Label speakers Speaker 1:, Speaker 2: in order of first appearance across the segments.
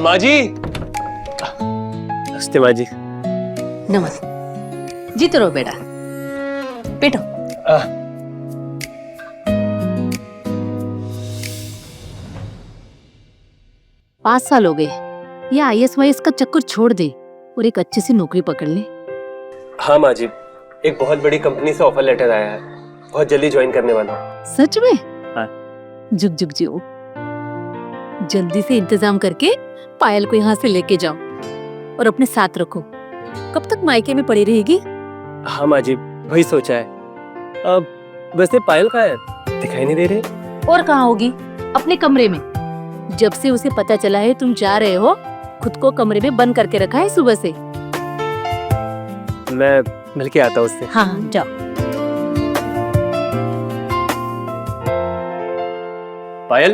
Speaker 1: माँ जी। नमस्ते माँ जी।
Speaker 2: नमस्ते। जीते रहो बेटा, बैठो। 5 साल हो गए, ये IAS का चक्कर छोड़ दे और एक अच्छी सी नौकरी पकड़ ले।
Speaker 1: हाँ माँ जी, एक बहुत बड़ी कंपनी से ऑफर लेटर आया है, बहुत जल्दी ज्वाइन करने वाला हूँ।
Speaker 2: सच में?
Speaker 1: हाँ।
Speaker 2: जुग जुग जियो। जल्दी से इंतजाम करके पायल को यहाँ से लेके जाओ और अपने साथ रखो। कब तक मायके में पड़ी रहेगी?
Speaker 1: हाँ माँ जी, वही सोचा है। अब वैसे पायल कहाँ है? दिखाई नहीं दे रही।
Speaker 2: और कहाँ होगी? अपने कमरे में। जब से उसे पता चला है तुम जा रहे हो, खुद को कमरे में बंद करके रखा है सुबह से।
Speaker 1: मैं मिल के आता हूँ उससे।
Speaker 2: हाँ जाओ।
Speaker 1: पायल,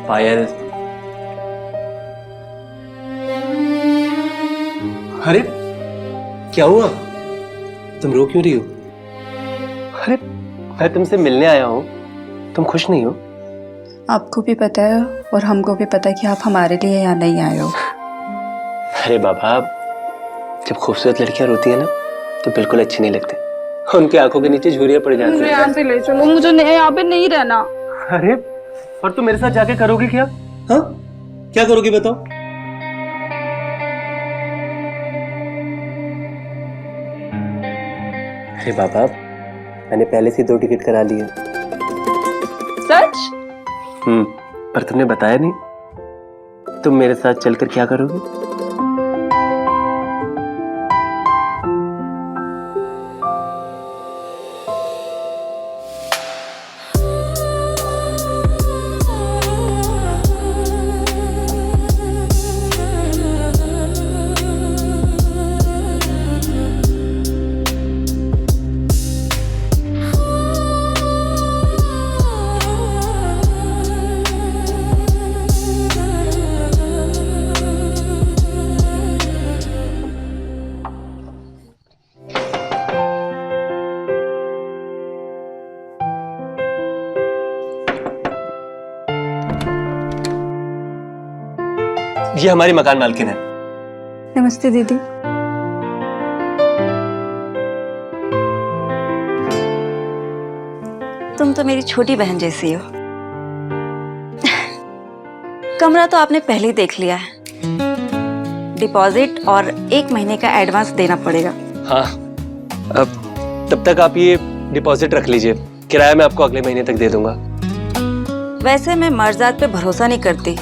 Speaker 1: पायल। अरे क्या हुआ? तुम रो क्यों रही हो? अरे मैं तुमसे मिलने आया हूँ, तुम खुश नहीं हो?
Speaker 3: आपको भी पता है और हमको भी पता है कि आप हमारे लिए यहाँ नहीं आए हो।
Speaker 1: अरे बाबा, जब खूबसूरत लड़कियां रोती है ना तो बिल्कुल अच्छी नहीं लगती। उनकी आंखों के नीचे झुर्रियां पड़ जाती
Speaker 3: मुझे
Speaker 1: हैं।
Speaker 3: यहाँ से ले चलो, मुझे यहाँ पे नहीं रहना।
Speaker 1: अरे और तुम मेरे साथ जाके करोगी क्या? हाँ, क्या करोगी बताओ? अरे बाबा, मैंने पहले से 2 टिकट करा लिए।
Speaker 3: सच?
Speaker 1: पर तुमने बताया नहीं। तुम मेरे साथ चलकर क्या करोगी? ये हमारी मकान मालकिन है।
Speaker 3: नमस्ते दीदी।
Speaker 4: तुम तो मेरी छोटी बहन जैसी हो। कमरा तो आपने पहले ही देख लिया है। डिपॉजिट और 1 महीने का एडवांस देना पड़ेगा।
Speaker 1: हाँ, अब तब तक आप ये डिपॉजिट रख लीजिए, किराया मैं आपको अगले महीने तक दे दूंगा।
Speaker 4: वैसे मैं मर्जात पे भरोसा नहीं करती,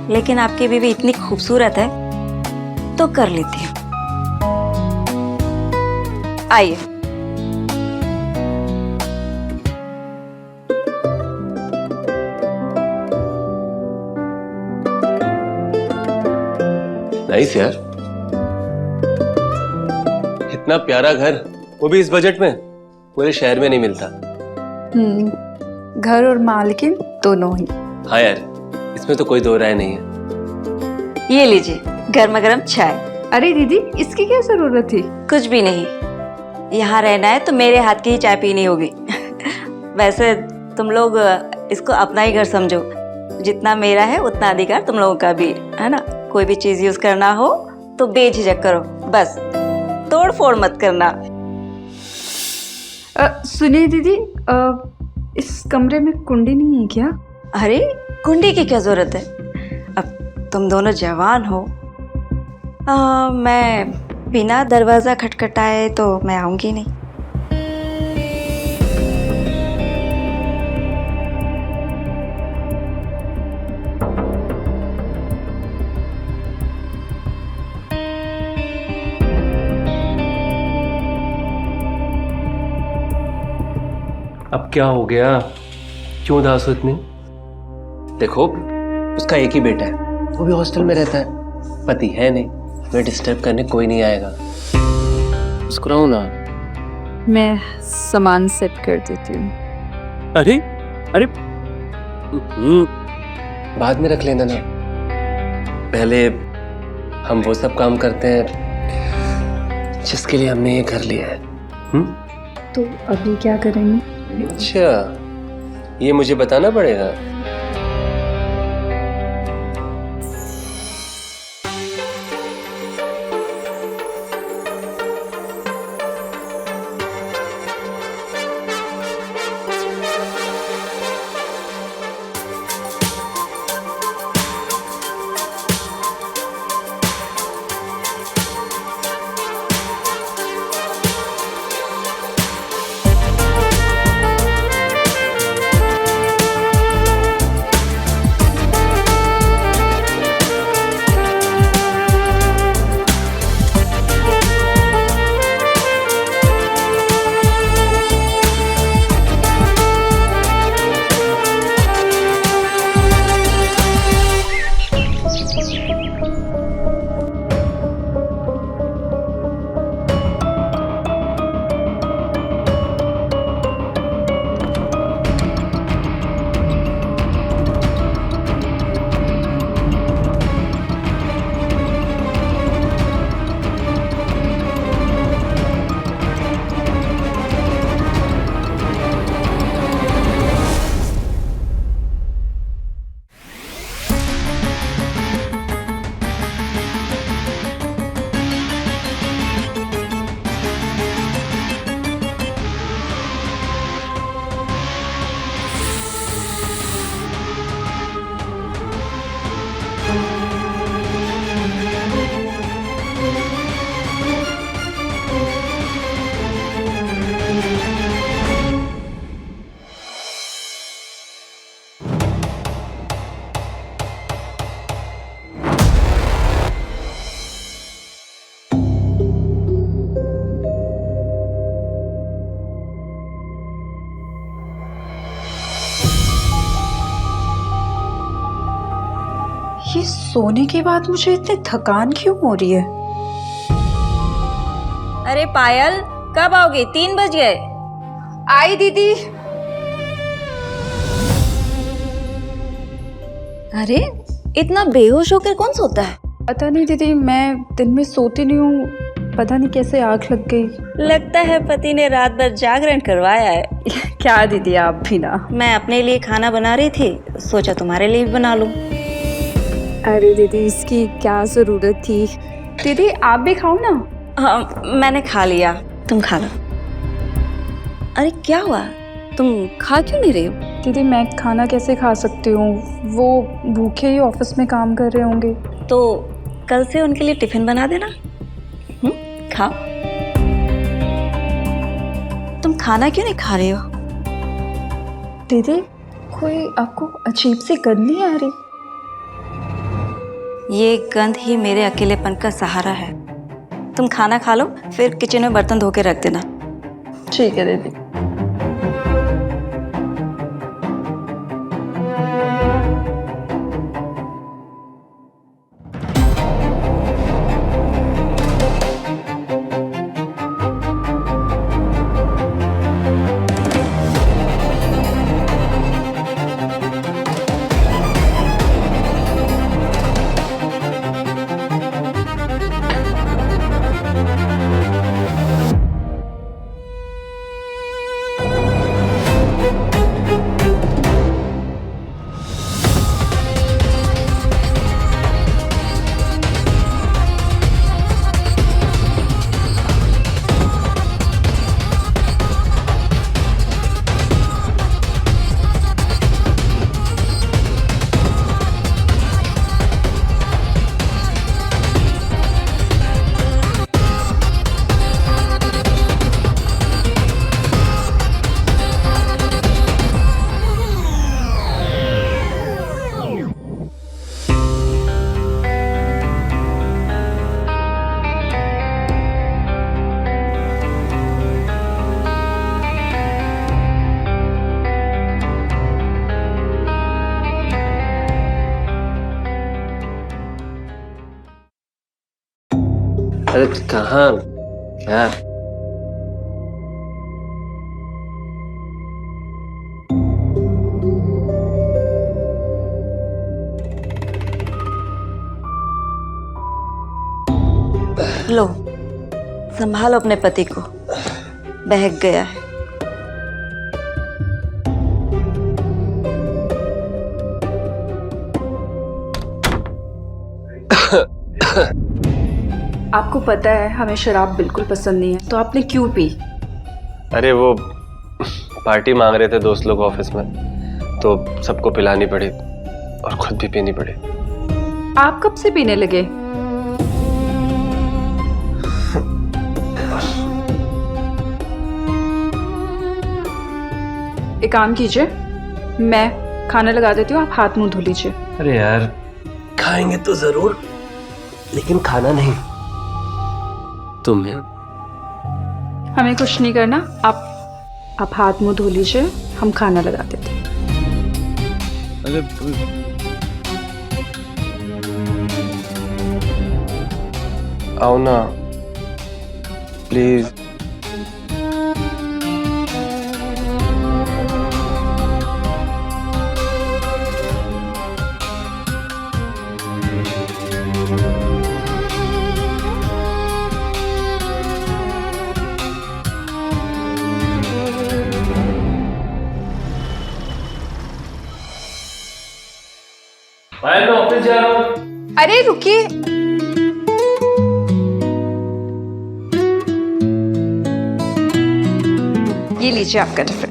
Speaker 4: लेकिन आपकी बीवी इतनी खूबसूरत है तो कर लेती हूँ। आइए।
Speaker 1: नाइस यार, इतना प्यारा घर, वो भी इस बजट में, पूरे शहर में नहीं मिलता।
Speaker 3: घर और मालकिन दोनों ही।
Speaker 1: हाँ यार, इसमें तो कोई दो राय नहीं है।
Speaker 4: ये लीजिए गर्मा गर्म चाय।
Speaker 3: अरे दीदी, इसकी क्या जरूरत थी?
Speaker 4: कुछ भी नहीं, यहाँ रहना है तो मेरे हाथ की ही चाय पीनी होगी। वैसे तुम लोग इसको अपना ही घर समझो, जितना मेरा है उतना अधिकार तुम लोगों का भी है ना। कोई भी चीज यूज करना हो तो बेझिझक करो, बस तोड़ फोड़ मत करना।
Speaker 3: सुनिए दीदी, इस कमरे में कुंडी नहीं है क्या?
Speaker 4: अरे कुंडी की क्या जरूरत है? अब तुम दोनों जवान हो। मैं बिना दरवाजा खटखटाए तो मैं आऊंगी नहीं।
Speaker 1: अब क्या हो गया? क्यों उदास हो इतनी? देखो, उसका एक ही बेटा है, वो भी हॉस्टल में रहता है, पति है नहीं, मैं डिस्टर्ब करने कोई नहीं आएगा। मुस्कुराओ ना।
Speaker 3: मैं सामान सेट कर देती हूँ।
Speaker 1: अरे अरे बाद में रख लेना ना, पहले हम वो सब काम करते हैं जिसके लिए हमने ये घर लिया है।
Speaker 3: तो अभी क्या करेंगे?
Speaker 1: अच्छा, ये मुझे बताना पड़ेगा।
Speaker 3: ये सोने के बाद मुझे इतनी थकान क्यों हो रही है?
Speaker 4: अरे पायल, कब आओगे? 3 बज गए।
Speaker 3: आई दीदी।
Speaker 4: अरे इतना बेहोश होकर कौन सोता है?
Speaker 3: पता नहीं दीदी, मैं दिन में सोती नहीं हूँ, पता नहीं कैसे आँख लग गई।
Speaker 4: लगता है पति ने रात भर जागरण करवाया है।
Speaker 3: क्या दीदी, आप भी ना।
Speaker 4: मैं अपने लिए खाना बना रही थी, सोचा तुम्हारे लिए भी बना लूं।
Speaker 3: अरे दीदी, इसकी क्या जरूरत थी? दीदी आप भी खाओ ना।
Speaker 4: हाँ, मैंने खा लिया, तुम खा लो। अरे क्या हुआ, तुम खा क्यों नहीं रही हो?
Speaker 3: दीदी मैं खाना कैसे खा सकती हूँ, वो भूखे ही ऑफिस में काम कर रहे होंगे।
Speaker 4: तो कल से उनके लिए टिफिन बना देना। खाओ। तुम खाना क्यों नहीं खा रही हो?
Speaker 3: दीदी कोई आपको अजीब सी गंध नहीं आ रही?
Speaker 4: ये गंध ही मेरे अकेलेपन का सहारा है। तुम खाना खा लो, फिर किचन में बर्तन धो के रख देना।
Speaker 3: ठीक है दीदी।
Speaker 1: अरे कहाँ, क्या?
Speaker 4: लो संभालो अपने पति को, बहक गया है।
Speaker 3: आपको पता है हमें शराब बिल्कुल पसंद नहीं है, तो आपने क्यों पी?
Speaker 1: अरे वो पार्टी मांग रहे थे दोस्त लोग ऑफिस में, तो सबको पिलानी पड़ी और खुद भी पीनी पड़ी।
Speaker 3: आप कब से पीने लगे? एक काम कीजिए, मैं खाना लगा देती हूँ, आप हाथ मुंह धो लीजिए।
Speaker 1: अरे यार, खाएंगे तो जरूर, लेकिन खाना नहीं। तुम्हें
Speaker 3: हमें कुछ नहीं करना, आप हाथ मुंह धो लीजिए, हम खाना लगा देते हैं।
Speaker 1: अरे आओ ना प्लीज। भाई मैं ऑफिस जा रहा हूँ।
Speaker 3: अरे रुकिए, ये लीजिए आपका टिफिन।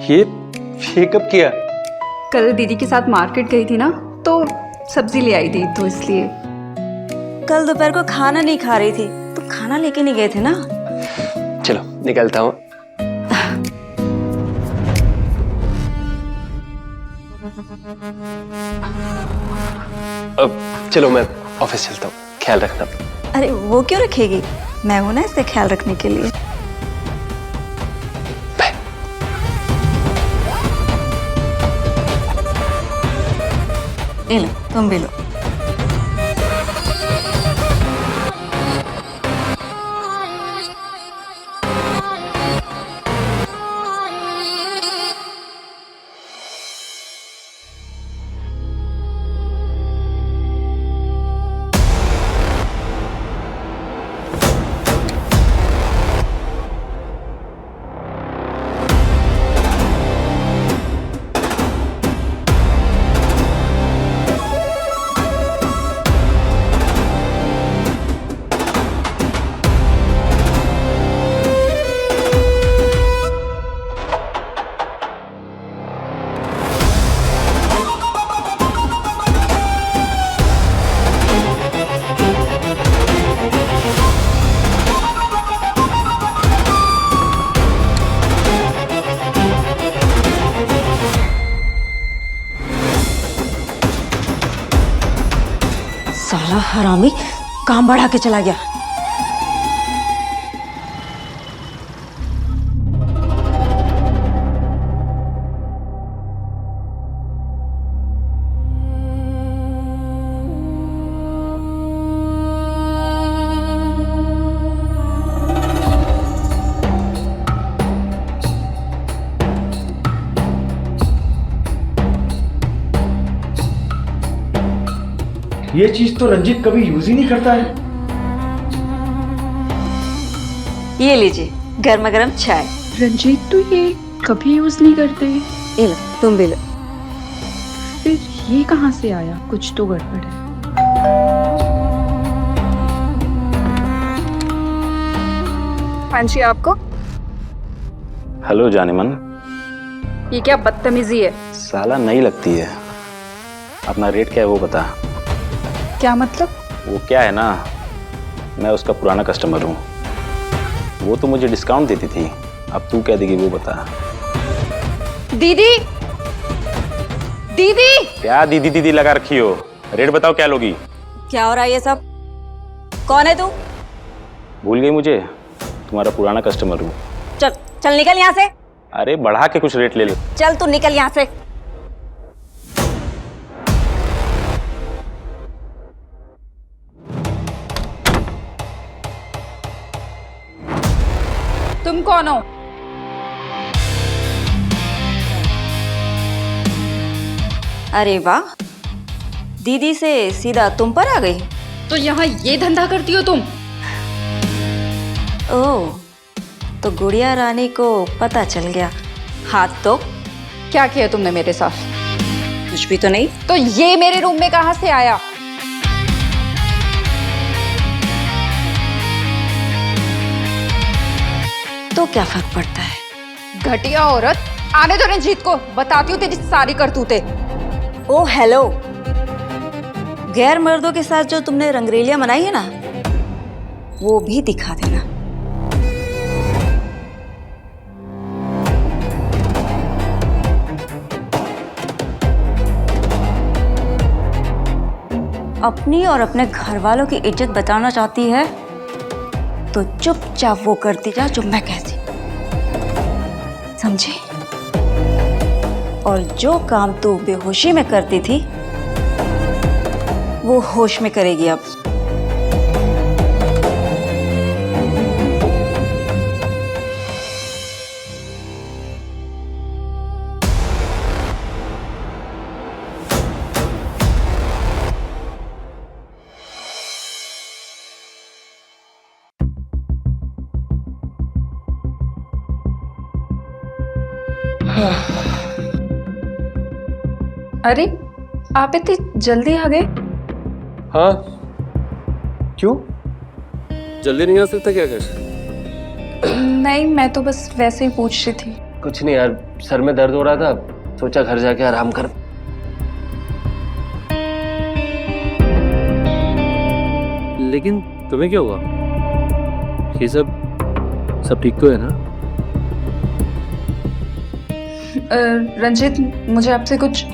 Speaker 1: ये कब किया?
Speaker 3: कल दीदी के साथ मार्केट गई थी ना, तो सब्जी ले आई थी, तो इसलिए।
Speaker 4: कल दोपहर को खाना नहीं खा रही थी तो खाना लेके नहीं गए थे ना।
Speaker 1: चलो निकलता हूँ। अब चलो मैं ऑफिस चलता हूँ, ख्याल रखना।
Speaker 4: अरे वो क्यों रखेगी, मैं हूं ना इसका ख्याल रखने के लिए।
Speaker 1: बाय।
Speaker 4: ले लो, तुम भी लो। साला हरामी काम बढ़ा के चला गया।
Speaker 5: ये चीज तो रंजीत कभी यूज ही नहीं करता है।
Speaker 4: ये लीजिए गर्मा गर्म चाय।
Speaker 3: रंजीत तो ये कभी यूज नहीं करते,
Speaker 4: ये लो, तुम भी लो।
Speaker 3: फिर ये कहाँ से आया? कुछ तो गड़बड़ है। हाँ जी, आपको?
Speaker 6: हेलो जानेमन।
Speaker 3: ये क्या बदतमीजी है?
Speaker 6: साला नहीं लगती है। अपना रेट क्या है वो बता।
Speaker 3: क्या मतलब?
Speaker 6: वो क्या है ना, मैं उसका पुराना कस्टमर हूँ। वो तो मुझे डिस्काउंट देती थी, अब तू क्या देगी वो बता।
Speaker 3: दीदी, दीदी!
Speaker 6: क्या दीदी दीदी लगा रखी हो? रेट बताओ क्या लोगी।
Speaker 4: क्या हो रहा है ये सब? कौन है तू?
Speaker 6: भूल गई मुझे? तुम्हारा पुराना कस्टमर हूँ।
Speaker 4: चल चल निकल यहाँ से।
Speaker 6: अरे बढ़ा के कुछ रेट ले लो।
Speaker 4: चल तू निकल यहाँ से।
Speaker 3: तुम कौन हो?
Speaker 4: अरे वाह, दीदी से सीधा तुम पर आ गई।
Speaker 3: तो यहाँ ये धंधा करती हो तुम?
Speaker 4: ओह, तो गुड़िया रानी को पता चल गया। हाथ तो
Speaker 3: क्या किया तुमने मेरे साथ?
Speaker 4: कुछ भी तो नहीं।
Speaker 3: तो ये मेरे रूम में कहाँ से आया?
Speaker 4: तो क्या फर्क पड़ता है?
Speaker 3: घटिया औरत, आने दो रंजीत को, बताती हूँ तेरी सारी करतूतें।
Speaker 4: ओ हेलो, गैर मर्दों के साथ जो तुमने रंगरेलियां मनाई है ना, वो भी दिखा देना। अपनी और अपने घर वालों की इज्जत बचाना चाहती है तो चुपचाप वो करती जा जो मैं कहती, समझी? और जो काम तू बेहोशी में करती थी वो होश में करेगी अब।
Speaker 3: अरे, आप इतनी जल्दी आ गए?
Speaker 1: हाँ, क्यों? जल्दी नहीं आ सकता क्या कैसे?
Speaker 3: नहीं, मैं तो बस वैसे ही पूछ रही थी।
Speaker 1: कुछ नहीं यार, सर में दर्द हो रहा था, सोचा घर जाके आराम कर। लेकिन तुम्हें क्या हुआ? ये सब ठीक तो है ना?
Speaker 3: रंजीत, मुझे आपसे कुछ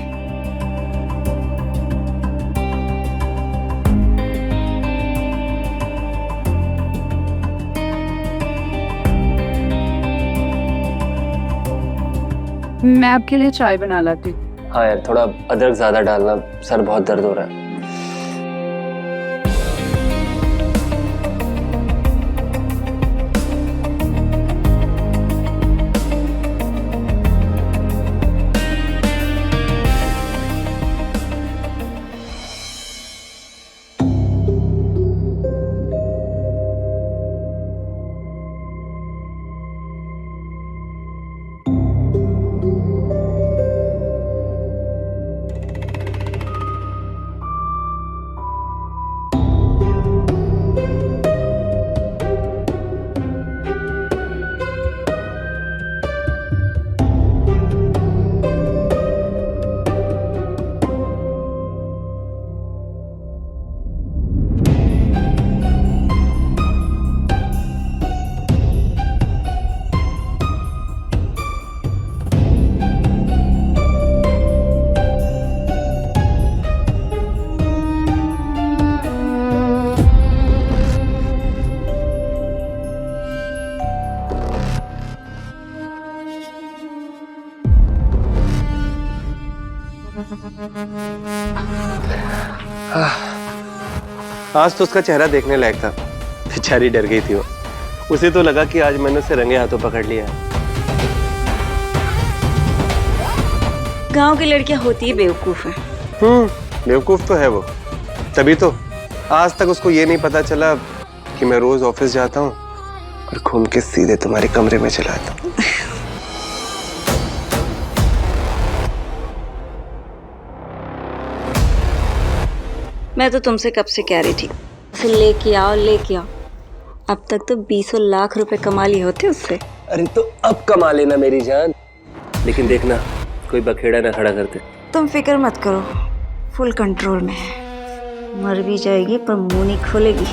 Speaker 3: मैं आपके लिए चाय बना लाती।
Speaker 1: हाँ यार, थोड़ा अदरक ज्यादा डालना, सर बहुत दर्द हो रहा है। आज तो उसका चेहरा देखने लायक था, बेचारी डर गई थी वो। उसे तो लगा कि आज मैंने उसे रंगे हाथों पकड़ लिया है।
Speaker 4: गांव की लड़कियां होती है बेवकूफ है।
Speaker 1: बेवकूफ तो है वो, तभी तो आज तक उसको ये नहीं पता चला कि मैं रोज ऑफिस जाता हूँ और घूम के सीधे तुम्हारे कमरे में चला आता हूँ।
Speaker 4: मैं तो तुमसे कब से कह रही थी उसे लेके आओ। अब तक तो 20 लाख रुपए कमा लिए होते उससे।
Speaker 1: अरे तो अब कमा लेना मेरी जान, लेकिन देखना कोई बखेड़ा ना खड़ा करते।
Speaker 4: तुम फिक्र मत करो, फुल कंट्रोल में है। मर भी जाएगी पर मुंह नहीं खोलेगी।